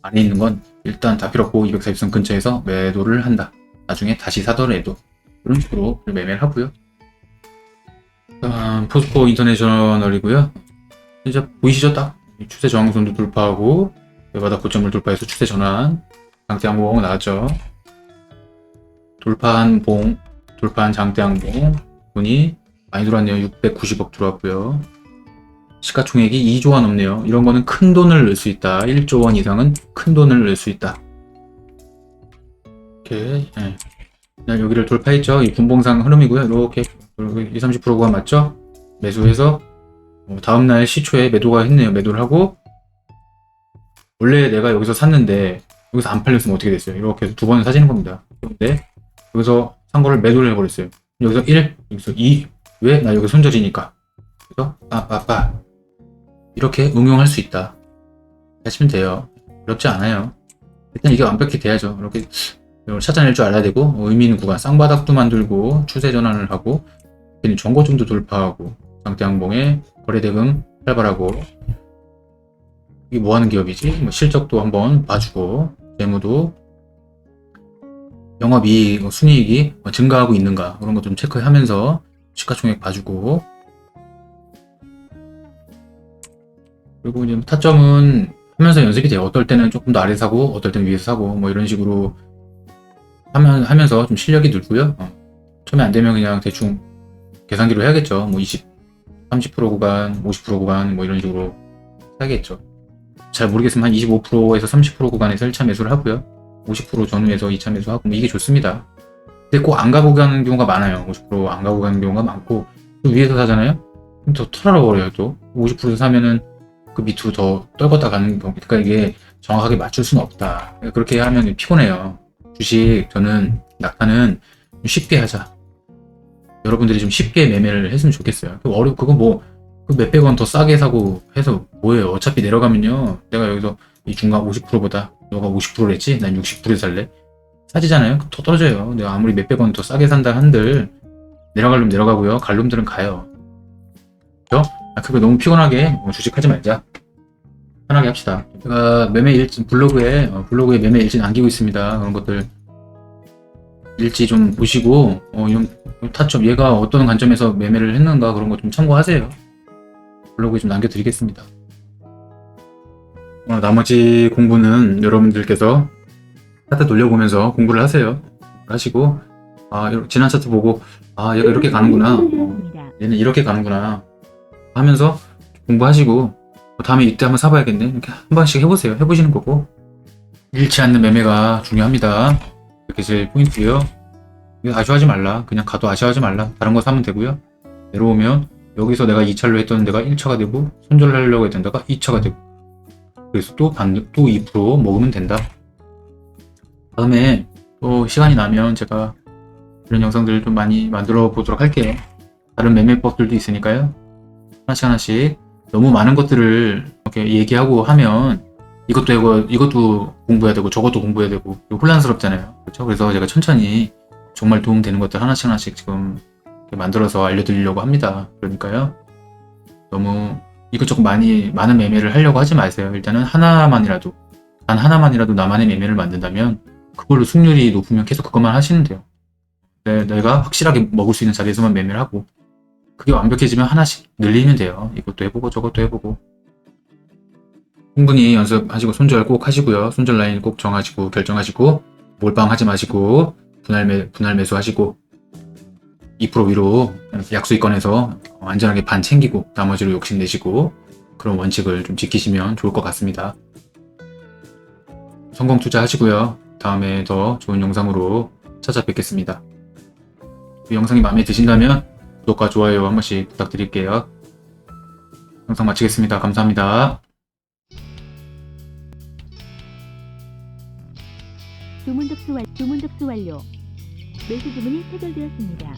Speaker 1: 안에 있는 건 일단 다 필요 없고 240선 근처에서 매도를 한다. 나중에 다시 사더라도 이런 식으로 매매를 하고요. 포스코 인터내셔널이고요. 진짜 보이시죠? 딱 추세 저항선도 돌파하고 매바닥 고점을 돌파해서 추세 전환 장대 항봉 나왔죠. 돌파한 장대 항봉 돈이 많이 들어왔네요. 690억 들어왔고요. 시가총액이 2조 원 넘네요. 이런 거는 큰 돈을 넣을 수 있다. 1조 원 이상은 큰 돈을 넣을 수 있다. 이렇게 여기를 돌파했죠. 이 분봉상 흐름이고요. 이렇게 20, 30%가 맞죠? 매수해서 다음날 시초에 매도가 했네요. 매도를 하고 원래 내가 여기서 샀는데 여기서 안 팔렸으면 어떻게 됐어요? 이렇게 해서 두 번을 사지는 겁니다. 근데 여기서 산 거를 매도를 해버렸어요. 여기서 1, 여기서 2. 왜? 나 여기 손절이니까. 그래서 빠빠빠 이렇게 응용할 수 있다 하시면 돼요. 어렵지 않아요. 일단 이게 완벽히 돼야죠. 이렇게 찾아낼 줄 알아야 되고 의미 있는 구간 쌍바닥도 만들고 추세 전환을 하고 전고점도 돌파하고 장대 항봉에 거래대금 활발하고 이게 뭐 하는 기업이지? 실적도 한번 봐주고 재무도 영업이익, 순이익이 증가하고 있는가 그런 거 좀 체크하면서 시가총액 봐주고 그리고 이제 타점은 하면서 연습이 돼요. 어떨 때는 조금 더 아래 사고 어떨 때는 위에서 사고 뭐 이런 식으로 하면서 좀 실력이 늘고요. 처음에 안 되면 그냥 대충 계산기로 해야겠죠. 뭐 20, 30% 구간, 50% 구간 뭐 이런 식으로 사야겠죠. 잘 모르겠으면 한 25%에서 30% 구간에서 1차 매수를 하고요. 50% 전후에서 2차 매수하고 뭐 이게 좋습니다. 근데 꼭 안 가고 가는 경우가 많아요. 50%안 가고 가는 경우가 많고 또 위에서 사잖아요. 그럼 더 털어버려요. 또 50% 사면은 그 밑으로 더 떨궜다 가는 경우. 그러니까 이게 정확하게 맞출 수는 없다. 그렇게 하면 피곤해요. 주식 저는 낙타는 쉽게 하자. 여러분들이 좀 쉽게 매매를 했으면 좋겠어요. 그거 뭐 몇백 원 더 싸게 사고 해서 뭐예요? 어차피 내려가면요. 내가 여기서 이 중간 50%보다 너가 50%를 했지? 난 60% 살래? 싸지잖아요? 더 떨어져요. 내가 아무리 몇백 원 더 싸게 산다 한들 내려갈 놈 내려가고요. 갈 놈들은 가요. 그죠? 그거 너무 피곤하게 주식하지 말자. 편하게 합시다. 제가 매매 일지 블로그에 매매 일지 남기고 있습니다. 그런 것들 일지 좀 보시고 이런 타점 얘가 어떤 관점에서 매매를 했는가 그런 거 좀 참고하세요. 블로그에 좀 남겨드리겠습니다. 나머지 공부는 여러분들께서 차트 돌려보면서 공부를 하세요. 하시고 지난 차트 보고 얘가 이렇게 가는구나. 얘는 이렇게 가는구나 하면서 공부하시고 다음에 이때 한번 사봐야겠네. 이렇게 한 번씩 해보세요. 해보시는 거고 잃지 않는 매매가 중요합니다. 이렇게 제일 포인트고요. 아쉬워하지 말라. 그냥 가도 아쉬워하지 말라. 다른 거 사면 되고요. 내려오면 여기서 내가 2차로 했던 데가 1차가 되고 손절을 하려고 했던 데가 2차가 되고 그래서 또 2% 먹으면 된다. 다음에 또 시간이 나면 제가 이런 영상들을 좀 많이 만들어 보도록 할게요. 다른 매매법들도 있으니까요. 하나씩 너무 많은 것들을 이렇게 얘기하고 하면 이것도 공부해야 되고 저것도 공부해야 되고 혼란스럽잖아요. 그렇죠? 그래서 제가 천천히 정말 도움되는 것들 하나씩 지금 만들어서 알려드리려고 합니다. 그러니까요. 너무 이것저것 많은 매매를 하려고 하지 마세요. 일단은 단 하나만이라도 나만의 매매를 만든다면 그걸로 승률이 높으면 계속 그것만 하시면 돼요. 내가 확실하게 먹을 수 있는 자리에서만 매매를 하고 그게 완벽해지면 하나씩 늘리면 돼요. 이것도 해보고 저것도 해보고 충분히 연습하시고 손절 꼭 하시고요. 손절 라인 꼭 정하시고 결정하시고 몰빵하지 마시고 분할 매수하시고 2% 위로 약수익권에서 안전하게 반 챙기고 나머지로 욕심내시고 그런 원칙을 좀 지키시면 좋을 것 같습니다. 성공 투자하시고요. 다음에 더 좋은 영상으로 찾아뵙겠습니다. 이 영상이 마음에 드신다면 구독과 좋아요 한 번씩 부탁드릴게요. 영상 마치겠습니다. 감사합니다.
Speaker 2: 주문 접수 완료. 매수 주문이 체결되었습니다.